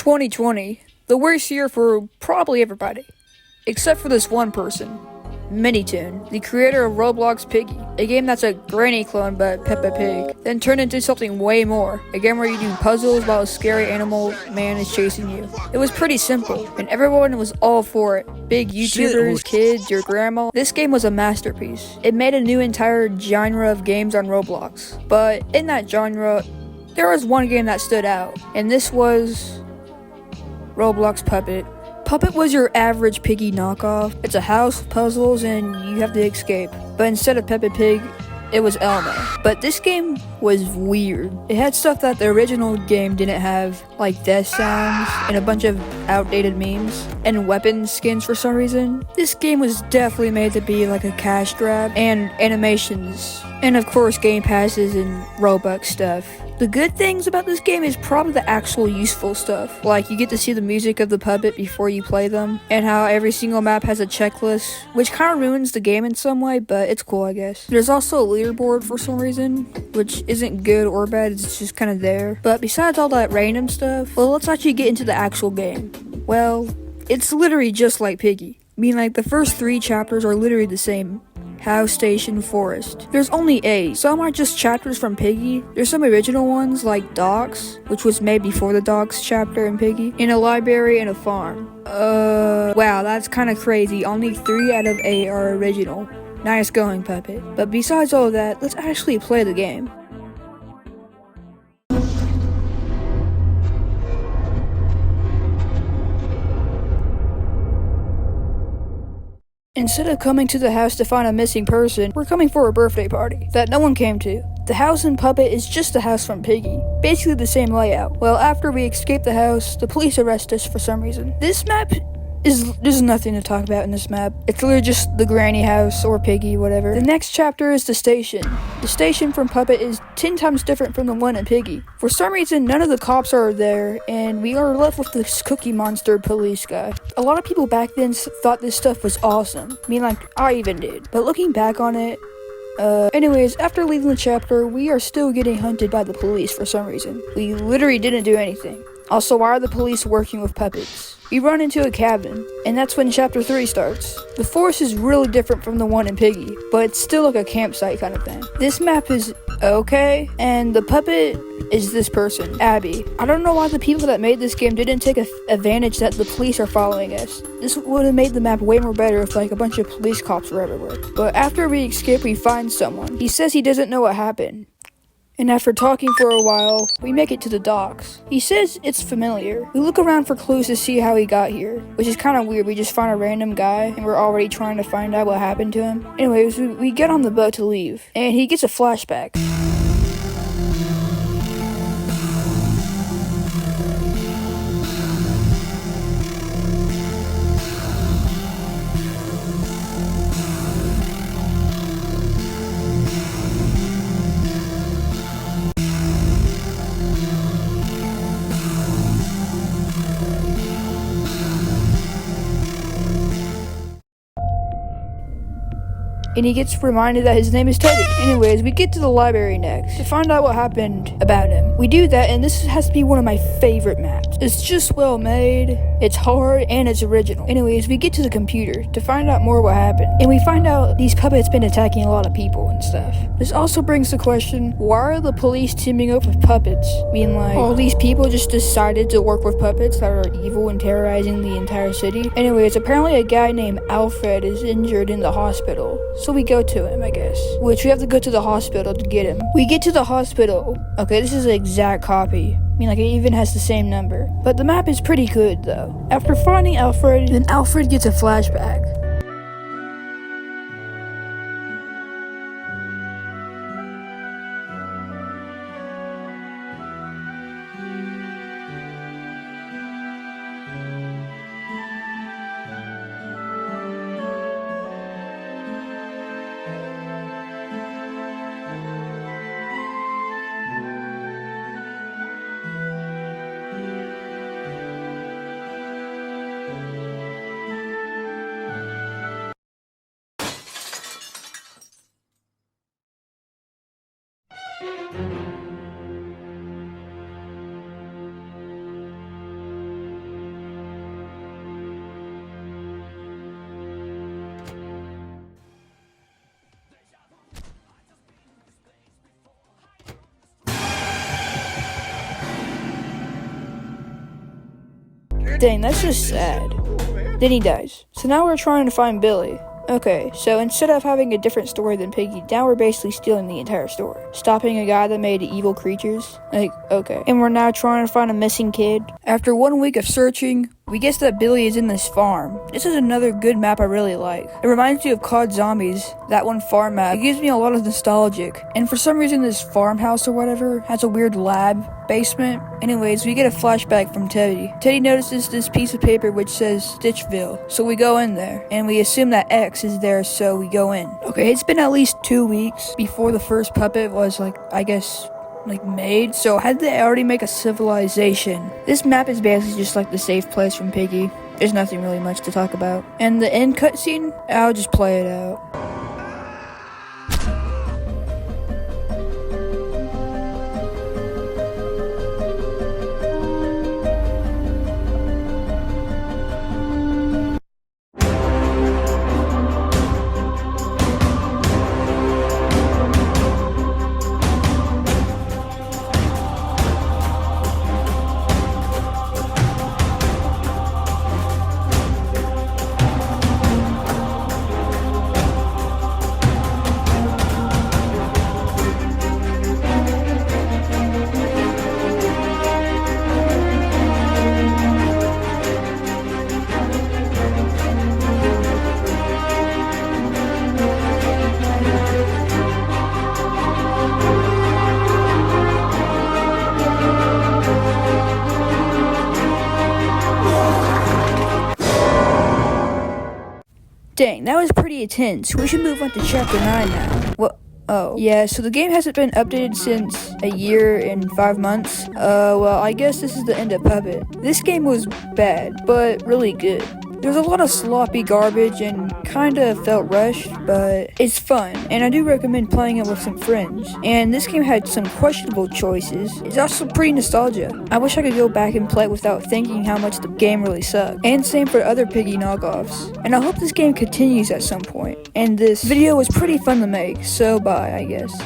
2020, the worst year for probably everybody, except for this one person, Minitoon, the creator of Roblox Piggy, a game that's a granny clone but Peppa Pig, then turned into something way more, a game where you do puzzles while a scary animal man is chasing you. It was pretty simple, and everyone was all for it. Big YouTubers, kids, your grandma. This game was a masterpiece. It made a new entire genre of games on Roblox, but in that genre, there was one game that stood out, and this was Roblox Puppet. Puppet was your average Piggy knockoff. It's a house with puzzles and you have to escape. But instead of Peppa Pig, it was Elmo. But this game was weird. It had stuff that the original game didn't have, like death sounds and a bunch of outdated memes and weapon skins for some reason. This game was definitely made to be like a cash grab, and animations, and of course game passes and Robux stuff. The good things about this game is probably the actual useful stuff, like you get to see the music of the puppet before you play them, and how every single map has a checklist, which kind of ruins the game in some way, but it's cool I guess. There's also a leaderboard for some reason, which isn't good or bad, it's just kind of there. But besides all that random stuff, well, let's actually get into the actual game. Well, it's literally just like Piggy. I mean, like the first 3 chapters are literally the same. House, station, forest. There's only 8. Some are just chapters from Piggy. There's some original ones like Docks, which was made before the Docks chapter in Piggy, and a library and a farm. Wow, that's kind of crazy. Only 3 out of 8 are original. Nice going, Puppet. But besides all that, let's actually play the game. Instead of coming to the house to find a missing person, we're coming for a birthday party that no one came to. The house in Puppet is just the house from Piggy, basically the same layout. Well, after we escape the house, the police arrest us for some reason. This map there's nothing to talk about in this map. It's literally just the granny house or Piggy, whatever. The next chapter is the station. The station from Puppet is 10 times different from the one in Piggy. For some reason, none of the cops are there, and we are left with this Cookie Monster police guy. A lot of people back then thought this stuff was awesome. I mean, like, I even did. But looking back on it, anyways, after leaving the chapter, we are still getting hunted by the police for some reason. We literally didn't do anything. Also, why are the police working with puppets? We run into a cabin, and that's when chapter 3 starts. The forest is really different from the one in Piggy, but it's still like a campsite kind of thing. This map is okay, and the puppet is this person, Abby. I don't know why the people that made this game didn't take advantage that the police are following us. This would have made the map way more better if like a bunch of police cops were everywhere. But after we escape, we find someone. He says he doesn't know what happened. And after talking for a while, we make it to the docks. He says it's familiar. We look around for clues to see how he got here, which is kind of weird. We just find a random guy, and we're already trying to find out what happened to him. Anyways, we get on the boat to leave, and he gets a flashback. And he gets reminded that his name is Teddy. Anyways, we get to the library next to find out what happened about him. We do that, and this has to be one of my favorite maps. It's just well made, it's hard, and it's original. Anyways, we get to the computer to find out more what happened. And we find out these puppets been attacking a lot of people and stuff. This also brings the question, why are the police teaming up with puppets? I mean, like, all these people just decided to work with puppets that are evil and terrorizing the entire city? Anyways, apparently a guy named Alfred is injured in the hospital. So we go to him, I guess. Which we have to go to the hospital to get him. We get to the hospital. Okay, this is an exact copy. I mean, like, it even has the same number. But the map is pretty good, though. After finding Alfred, then Alfred gets a flashback. Dang, that's just sad. Then he dies. So now we're trying to find Billy. Okay, so instead of having a different story than Piggy, now we're basically stealing the entire story. Stopping a guy that made evil creatures? Like, okay. And we're now trying to find a missing kid. After 1 week of searching, we guess that Billy is in this farm. This is another good map I really like. It reminds me of COD Zombies, that one farm map. It gives me a lot of nostalgic. And for some reason this farmhouse or whatever has a weird lab basement. Anyways, we get a flashback from Teddy. Teddy notices this piece of paper which says Stitchville. So we go in there, and we assume that X is there, so we go in. Okay, it's been at least 2 weeks before the first puppet was made, so how did they already make a civilization? This map is basically just like the safe place from Piggy. There's nothing really much to talk about. And the end cutscene, I'll just play it out. Dang, that was pretty intense. We should move on to chapter 9 now. What? Oh. Yeah, so the game hasn't been updated since a year and 5 months. Well, I guess this is the end of Puppet. This game was bad, but really good. There's a lot of sloppy garbage and kinda felt rushed, but it's fun, and I do recommend playing it with some friends. And this game had some questionable choices. It's also pretty nostalgia. I wish I could go back and play it without thinking how much the game really sucked. And same for other Piggy knockoffs. And I hope this game continues at some point. And this video was pretty fun to make, so bye, I guess.